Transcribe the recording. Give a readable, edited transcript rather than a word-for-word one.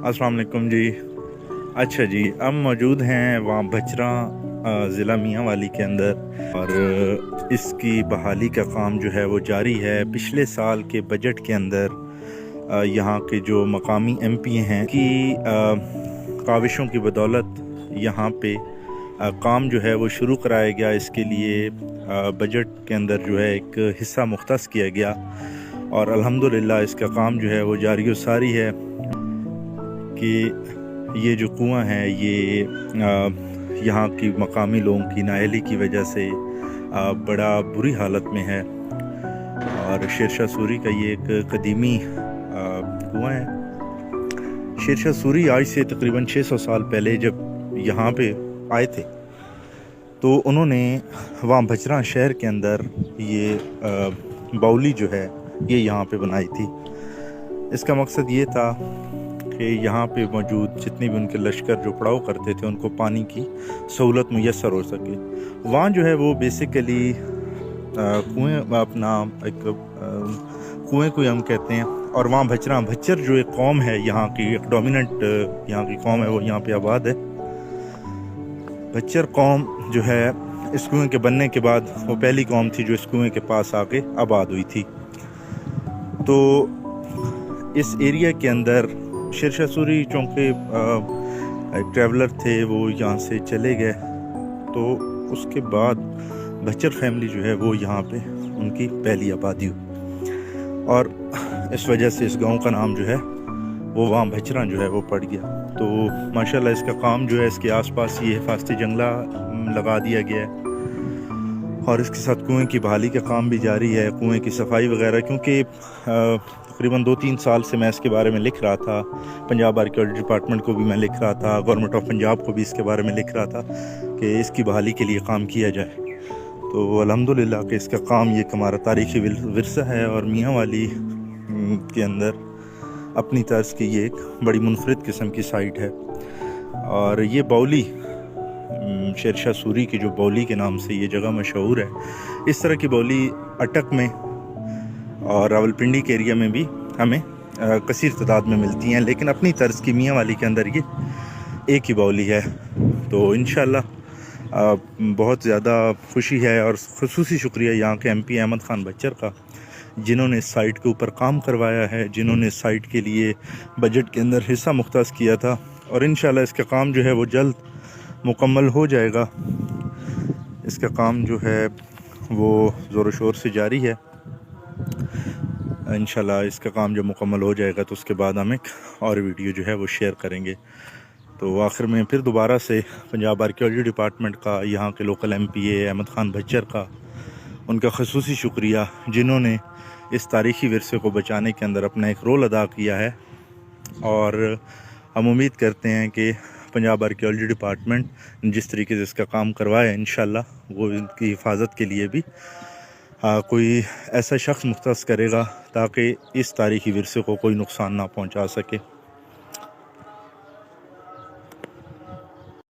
अस्सलाम वालेकुम जी। अच्छा जी, हम मौजूद हैं वहाँ बचरा ज़िला मियाँ वाली के अंदर, और इसकी बहाली का काम जो है वो जारी है। पिछले साल के बजट के अंदर यहाँ के जो मकामी एमपी हैं की काविशों की बदौलत यहाँ पे काम जो है वो शुरू कराया गया। इसके लिए बजट के अंदर जो है एक हिस्सा मुख्तस किया गया, और अल्हम्दुलिल्लाह इसका काम जो है वो जारी व सारी है कि ये जो कुआं है ये यहाँ की मकामी लोगों की नाअहली की वजह से बड़ा बुरी हालत में है। और शेरशाह सूरी का ये एक कदीमी कुआं है। शेरशाह सूरी आज से तकरीबन 600 साल पहले जब यहाँ पे आए थे तो उन्होंने वहाँ बचरा शहर के अंदर ये बाउली जो है ये यहाँ पे बनाई थी। इसका मकसद ये था कि यहाँ पे मौजूद जितने भी उनके लश्कर जो पड़ाव करते थे उनको पानी की सहूलत मुयस्सर हो सके। वहाँ जो है वो बेसिकली कुएँ अपना एक कुएँ को हम कहते हैं। और वहाँ भच्चर जो एक कौम है यहाँ की, एक डोमिनेंट यहाँ की कौम है, वो यहाँ पे आबाद है। भच्चर कौम जो है इस कुएँ के बनने के बाद वो पहली कौम थी जो इस कुएँ के पास आके आबाद हुई थी। तो इस एरिया के अंदर शेरशाह सूरी चूँकि एक ट्रैवलर थे, वो यहाँ से चले गए, तो उसके बाद भच्चर फैमिली जो है वो यहाँ पे उनकी पहली आबादी हुई, और इस वजह से इस गांव का नाम जो है वो वहाँ भचरा जो है वो पड़ गया। तो माशाल्लाह इसका काम जो है, इसके आसपास ये हिफाजती जंगला लगा दिया गया है, और इसके साथ कुएं की बहाली का काम भी जारी है, कुएं की सफाई वगैरह। क्योंकि तकरीबन 2-3 साल से मैं इसके बारे में लिख रहा था, पंजाब आर्कियोलॉजी डिपार्टमेंट को भी मैं लिख रहा था, गवर्नमेंट ऑफ पंजाब को भी इसके बारे में लिख रहा था कि इसकी बहाली के लिए काम किया जाए। तो अल्हम्दुलिल्लाह कि इसका काम ये हमारा तारीख़ी विरसा है, और मियाँ वाली के अंदर अपनी तर्ज की ये एक बड़ी मुनफरिद किस्म की साइट है। और ये बाउली शेरशाह सूरी की जो बाउली के नाम से ये जगह मशहूर है। इस तरह की बाउली अटक में और रावलपिंडी के एरिया में भी हमें कसीर तादाद में मिलती हैं, लेकिन अपनी तर्ज की मियाँ वाली के अंदर ये एक ही बाउली है। तो इंशाल्लाह बहुत ज़्यादा खुशी है, और ख़ुसूसी शुक्रिया यहाँ के एमपी अहमद ख़ान बच्चर का, जिन्होंने इस साइट के ऊपर काम करवाया है, जिन्होंने इस साइट के लिए बजट के अंदर हिस्सा मुख्तस किया था। और इंशाल्लाह इसका काम जो है वो जल्द मुकम्मल हो जाएगा। इसका काम जो है वो ज़ोर शोर से जारी है। इंशाल्लाह इसका काम जब मुकम्मल हो जाएगा तो उसके बाद हम एक और वीडियो जो है वो शेयर करेंगे। तो आखिर में फिर दोबारा से पंजाब आर्कियोलॉजी डिपार्टमेंट का, यहाँ के लोकल एमपीए अहमद ख़ान बच्चर का, उनका ख़ुसूसी शुक्रिया, जिन्होंने इस तारीख़ी विरसे को बचाने के अंदर अपना एक रोल अदा किया है। और हम उम्मीद करते हैं कि पंजाब आर्कियोलॉजी डिपार्टमेंट जिस तरीके से इसका काम करवाए, इंशाल्लाह वो इनकी हिफाजत के लिए भी कोई ऐसा शख्स मुख्तस करेगा ताकि इस तारीख़ी विरसे को कोई नुकसान ना पहुंचा सके।